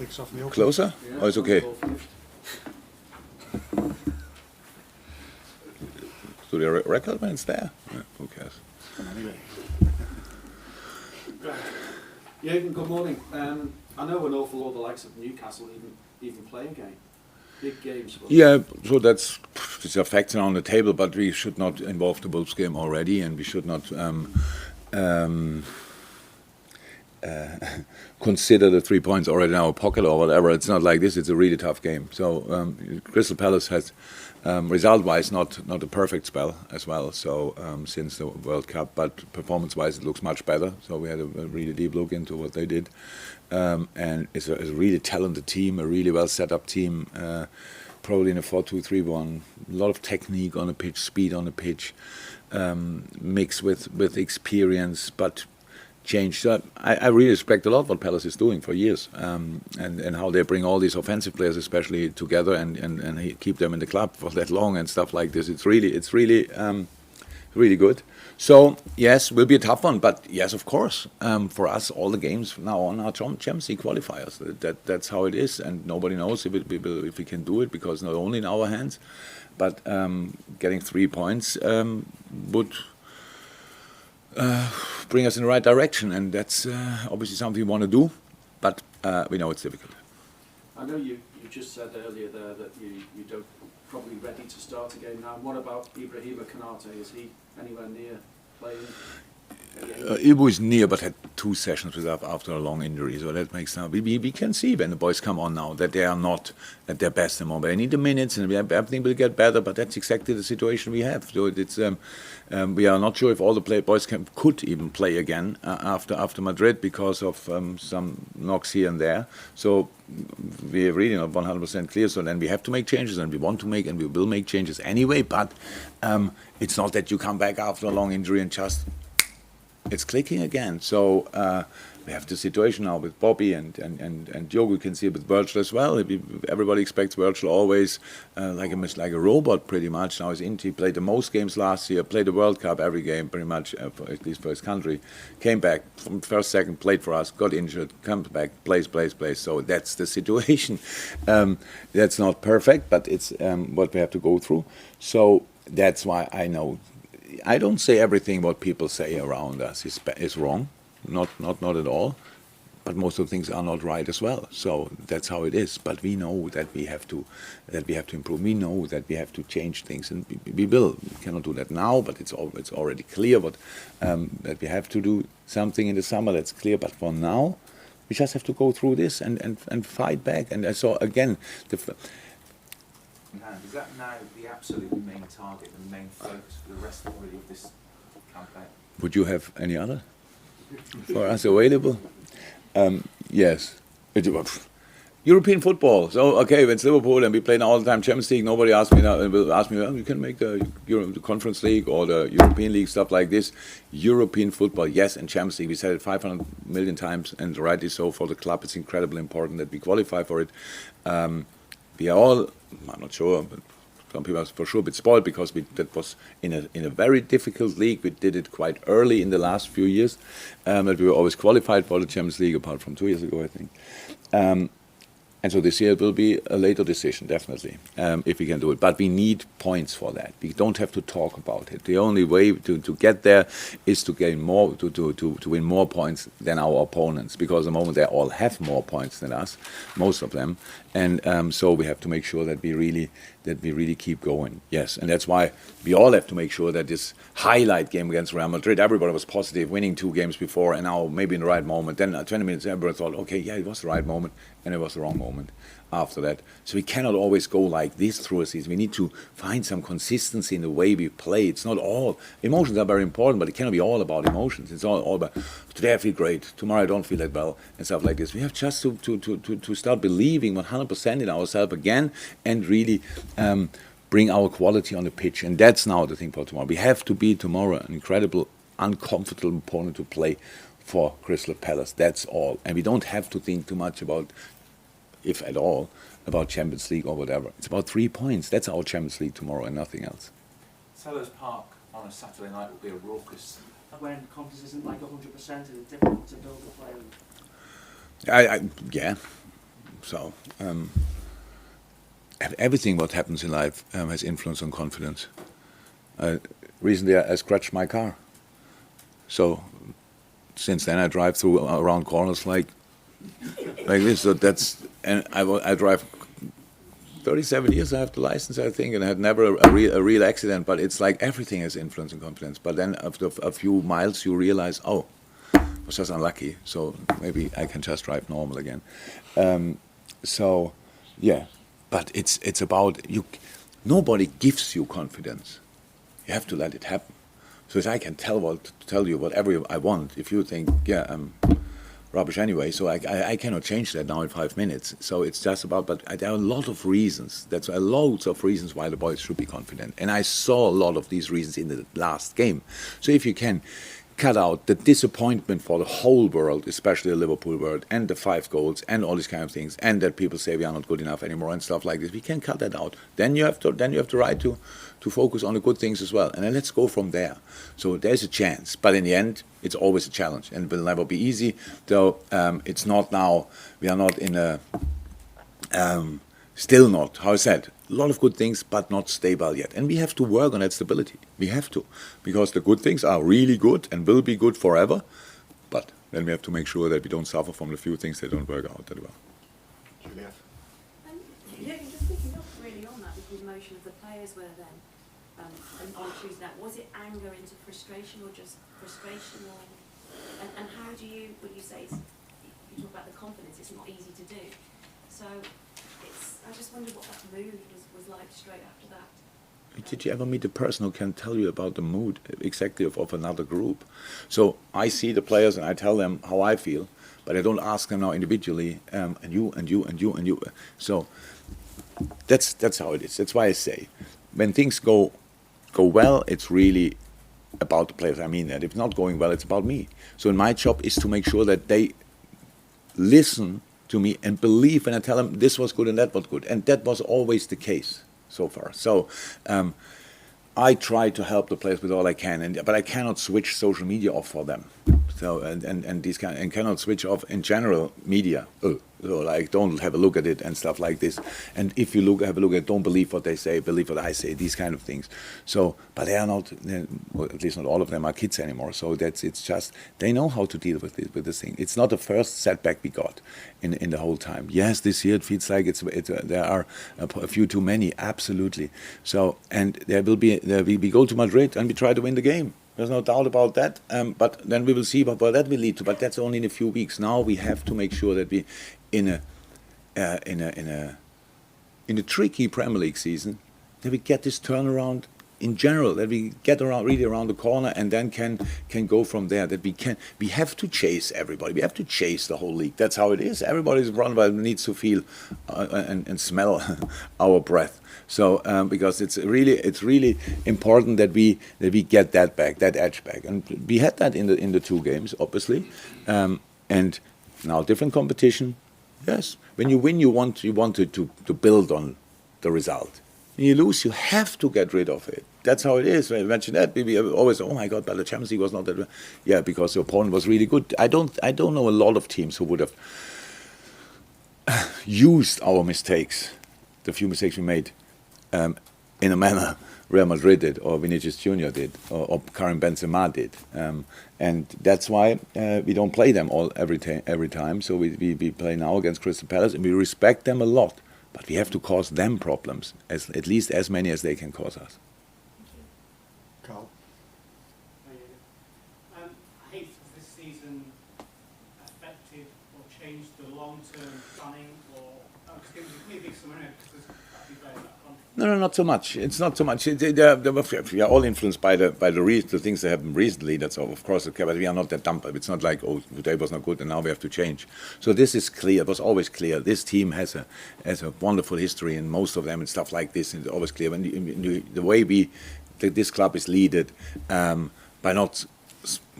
kicks off in the open. Closer? Yeah, Oh, it's okay. So the record when it's there? Yeah, who cares? Jurgen, good morning. I know an awful lot of the likes of Newcastle even play a game. Big games. Yeah, so these are facts on the table, but we should not involve the Wolves game already, and we should not consider the 3 points already in our pocket or whatever. It's not like this. It's a really tough game. So Crystal Palace has, result-wise, not a perfect spell as well. So since the World Cup, but performance-wise, it looks much better. So we had a really deep look into what they did, and it's a really talented team, a really well set-up team. Probably in a 4-2-3-1, a lot of technique on the pitch, speed on the pitch, mixed with experience, but changed. So I really respect a lot what Palace is doing for years, and how they bring all these offensive players, especially, together and keep them in the club for that long and stuff like this. It's really good. So yes, will be a tough one, but yes, of course, for us, all the games now on are Champions League qualifiers. That's how it is, and nobody knows if we can do it, because not only in our hands, but getting 3 points would bring us in the right direction, and that's obviously something we want to do, but we know it's difficult. I know you just said earlier there that you don't probably ready to start a game now. What about Ibrahima Konate? Is he anywhere near playing? He was near, but had 2 sessions with us after a long injury. So that makes now we can see when the boys come on now that they are not at their best anymore. They need the minutes, and everything will get better. But that's exactly the situation we have. So it's we are not sure if all the boys could even play again after Madrid, because of some knocks here and there. So we are really not 100% clear. So then we have to make changes, and we want to make, and we will make changes anyway. But it's not that you come back after a long injury and just it's clicking again. So we have the situation now with Bobby and Diogo. You can see it with Virgil as well. Everybody expects Virgil always like a robot, pretty much. Now he's he played the most games last year, played the World Cup every game, pretty much, at least for his country. Came back from first, second, played for us, got injured, comes back, plays. So that's the situation. That's not perfect, but it's what we have to go through. So that's why I know. I don't say everything what people say around us is wrong, not at all, but most of the things are not right as well. So that's how it is. But we know that we have to improve. We know that we have to change things, and we will. We cannot do that now, but it's already clear that we have to do something in the summer. That's clear. But for now, we just have to go through this and fight back. And I saw again Is that now the absolute main target and main focus for the rest of this campaign? Would you have any other for us available? Yes. European football. So okay, when it's Liverpool and we play all the time Champions League, nobody asks me now. Will ask me, you can make the Conference League or the European League, stuff like this. European football, yes, and Champions League. We said it 500 million times, and rightly so. For the club, it's incredibly important that we qualify for it. We are all, I'm not sure, but some people are for sure a bit spoiled, because that was in a very difficult league. We did it quite early in the last few years, but we were always qualified for the Champions League, apart from 2 years ago, I think. And so this year it will be a later decision, definitely, if we can do it. But we need points for that. We don't have to talk about it. The only way to get there is to gain more, to win more points than our opponents, because at the moment they all have more points than us, most of them. And so we have to make sure that we really keep going. Yes, and that's why we all have to make sure that this highlight game against Real Madrid, everybody was positive, winning 2 games before, and now maybe in the right moment. Then 20 minutes, everybody thought, okay, yeah, it was the right moment, and it was the wrong moment after that. So we cannot always go like this through a season. We need to find some consistency in the way we play. It's not all, emotions are very important, but it cannot be all about emotions. It's all about, today I feel great, tomorrow I don't feel that well, and stuff like this. We have just to start believing 100% in ourselves again, and really bring our quality on the pitch. And that's now the thing for tomorrow. We have to be tomorrow an incredible, uncomfortable opponent to play for Crystal Palace. That's all. And we don't have to think too much about, if at all, about Champions League or whatever. It's about 3 points. That's our Champions League tomorrow and nothing else. Sellers Park on a Saturday night will be a raucous. When confidence isn't like 100%, is it difficult to build a player? Yeah. So everything what happens in life has influence on confidence. Recently, I scratched my car. So since then, I drive through around corners like this. So and I drive 37 years. I have the license, I think, and I had never a real accident. But it's like everything has influence on confidence. But then after a few miles, you realize, oh, I was just unlucky. So maybe I can just drive normal again. So yeah, but it's about you. Nobody gives you confidence. You have to let it happen. So I can tell you whatever I want. If you think, yeah, I'm rubbish anyway, so I cannot change that now in 5 minutes. So it's just about, but there are a lot of reasons. That's loads of reasons why the boys should be confident. And I saw a lot of these reasons in the last game. So if you can cut out the disappointment for the whole world, especially the Liverpool world, and the 5 goals and all these kind of things, and that people say we are not good enough anymore and stuff like this, we can cut that out. Then you have the right to focus on the good things as well, and then let's go from there. So there's a chance, but in the end, it's always a challenge, and it will never be easy. Though it's not now. We are not in a still not. How I said, a lot of good things, but not stable yet, and we have to work on that stability. We have to, because the good things are really good and will be good forever, but then we have to make sure that we don't suffer from the few things that don't work out that well. Julia. Yeah, just picking up really on that, with the emotion of the players were then on Tuesday night. Was it anger into frustration, or just frustration, or and how do you, when you say you talk about the confidence, it's not easy to do. So I just wondered what that mood was like straight after that. Did you ever meet a person who can tell you about the mood exactly of another group? So I see the players and I tell them how I feel, but I don't ask them now individually, and you, and you, and you, and you. So that's how it is. That's why I say, when things go well, it's really about the players. I mean that. If it's not going well, it's about me. So my job is to make sure that they listen to me and believe when I tell them this was good and that was good. And that was always the case so far. So I try to help the players with all I can, but I cannot switch social media off for them. So and these kind, and cannot switch off in general media. So like, don't have a look at it and stuff like this. And if you have a look at it, don't believe what they say, believe what I say. These kind of things. So, but they are not. Well, at least not all of them are kids anymore. So it's just they know how to deal with this thing. It's not the first setback we got in the whole time. Yes, this year it feels like there are a few too many. Absolutely. So, and we go to Madrid and we try to win the game. There's no doubt about that, but then we will see what that will lead to. But that's only in a few weeks. Now we have to make sure that we, in a tricky Premier League season, that we get this turnaround in general. That we get really around the corner and then can go from there. That we have to chase everybody. We have to chase the whole league. That's how it is. Everybody's run, but needs to feel and smell our breath. So because it's really important that we get that back, that edge back, and we had that in the 2 games, obviously, and now different competition. Yes, when you win, you want to build on the result. When you lose, you have to get rid of it. That's how it is. When I mention that, we always, oh my God, but the Champions League was not that. Yeah, because the opponent was really good. I don't know a lot of teams who would have used our mistakes, the few mistakes we made, in a manner Real Madrid did, or Vinicius Junior did, or Karim Benzema did, and that's why we don't play them every time. So we play now against Crystal Palace, and we respect them a lot, but we have to cause them problems, at least as many as they can cause us. Carl. Has this season affected or changed the long-term planning, or give me a big summary because there's actually very that confidence. No, not so much. It's not so much. We are all influenced by the things that happen recently. That's of course okay, but we are not that dumb. It's not like, oh, today was not good and now we have to change. So this is clear. It was always clear. This team has a wonderful history, and most of them and stuff like this. And it's always clear when the way this club is led by not.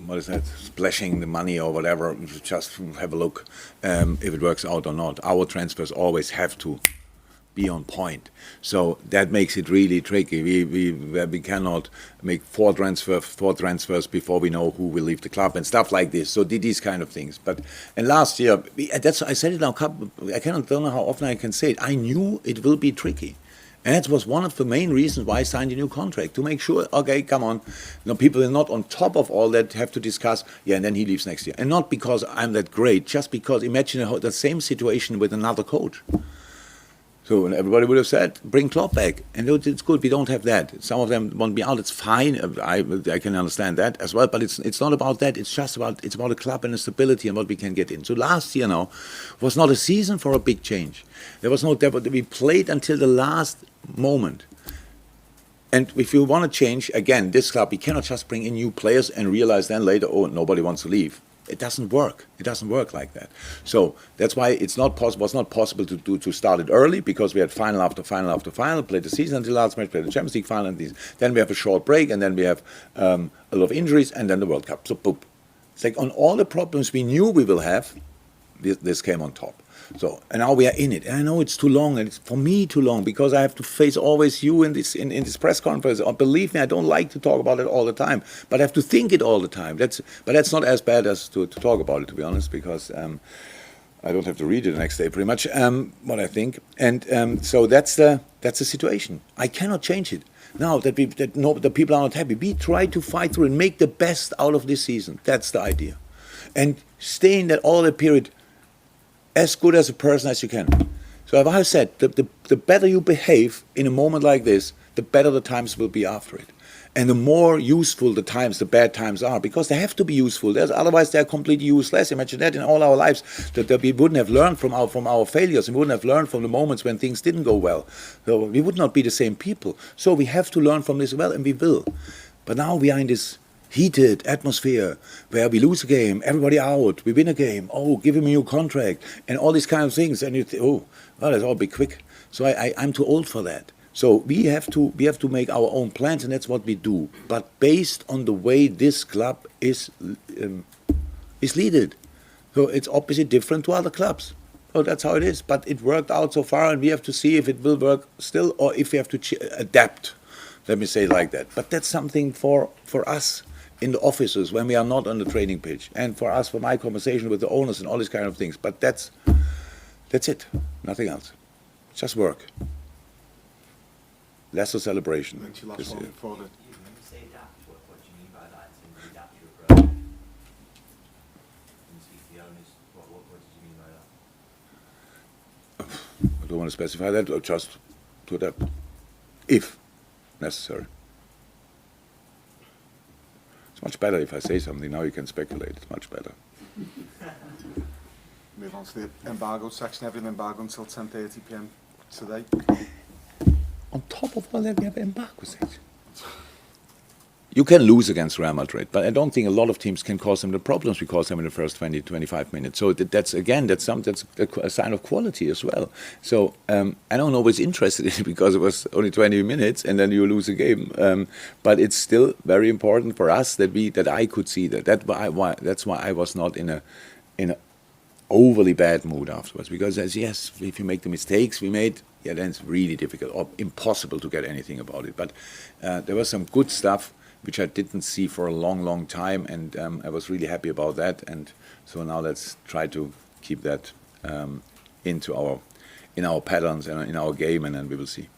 What is that? Splashing the money or whatever. Just have a look if it works out or not. Our transfers always have to be on point. So that makes it really tricky. We cannot make four transfers before we know who will leave the club and stuff like this. So these kind of things. And last year, I said it now. I don't know how often I can say it. I knew it will be tricky. And that was one of the main reasons why I signed a new contract, to make sure, okay, come on, people are not on top of all that have to discuss, and then he leaves next year. And not because I'm that great, just because imagine the same situation with another coach. So everybody would have said, bring Klopp back. And it's good, we don't have that. Some of them want me out, it's fine, I can understand that as well, but it's not about that, it's about a club and a stability and what we can get in. So last year now was not a season for a big change. We played until the last moment. And if you want to change, again, this club, we cannot just bring in new players and realize then later, oh, nobody wants to leave. It doesn't work. It doesn't work like that. So that's why was not possible to start it early, because we had final after final after final, played the season until last match, played the Champions League final, and then we have a short break, and then we have a lot of injuries, and then the World Cup. So boop. It's like on all the problems we knew we will have, this came on top. So, and now we are in it. And I know it's too long, and it's for me too long, because I have to face always you in this press conference. Believe me, I don't like to talk about it all the time, but I have to think it all the time. But that's not as bad as to talk about it, to be honest, because I don't have to read it the next day, pretty much, what I think. And so that's the situation. I cannot change it. Now that the people are not happy, we try to fight through and make the best out of this season. That's the idea. And stay in that all the period as good as a person as you can. So as I said, the better you behave in a moment like this, the better the times will be after it. And the more useful the bad times are, because they have to be useful. Otherwise they're completely useless. Imagine that in all our lives, that we wouldn't have learned from our failures, and we wouldn't have learned from the moments when things didn't go well. So we would not be the same people. So we have to learn from this well, and we will. But now we are in this heated atmosphere where we lose a game, everybody out, we win a game, oh, give him a new contract, and all these kind of things, and you think, oh, well, that's all be quick. So I'm too old for that. So we have to make our own plans, and that's what we do. But based on the way this club is leaded, so it's obviously different to other clubs. So that's how it is. But it worked out so far, and we have to see if it will work still, or if we have to adapt. Let me say it like that. But that's something for us in the offices when we are not on the training pitch, and for us, for my conversation with the owners and all these kind of things. But that's it, nothing else. Just work. Lesser celebration. Thanks, your last one for the You say adapt, what do you mean by that? In terms of adapt your approach? And speak to the owners, what did you mean by that? I don't want to specify that, or just to adapt, if necessary. It's much better if I say something. Now you can speculate. It's much better. move on to the embargo section. Every embargo until 10:30 p.m. today. On top of all that, we have embargo section. You can lose against Real Madrid, but I don't think a lot of teams can cause them the problems we caused them in the first 20, 25 minutes. So that's a sign of quality as well. So I don't know who's interested in it, because it was only 20 minutes and then you lose a game. But it's still very important for us that I could see that. That's why I was not in a overly bad mood afterwards. Because yes, if you make the mistakes we made, then it's really difficult or impossible to get anything about it. But there was some good stuff which I didn't see for a long, long time, and I was really happy about that. And so now let's try to keep that in our patterns and in our game, and then we will see.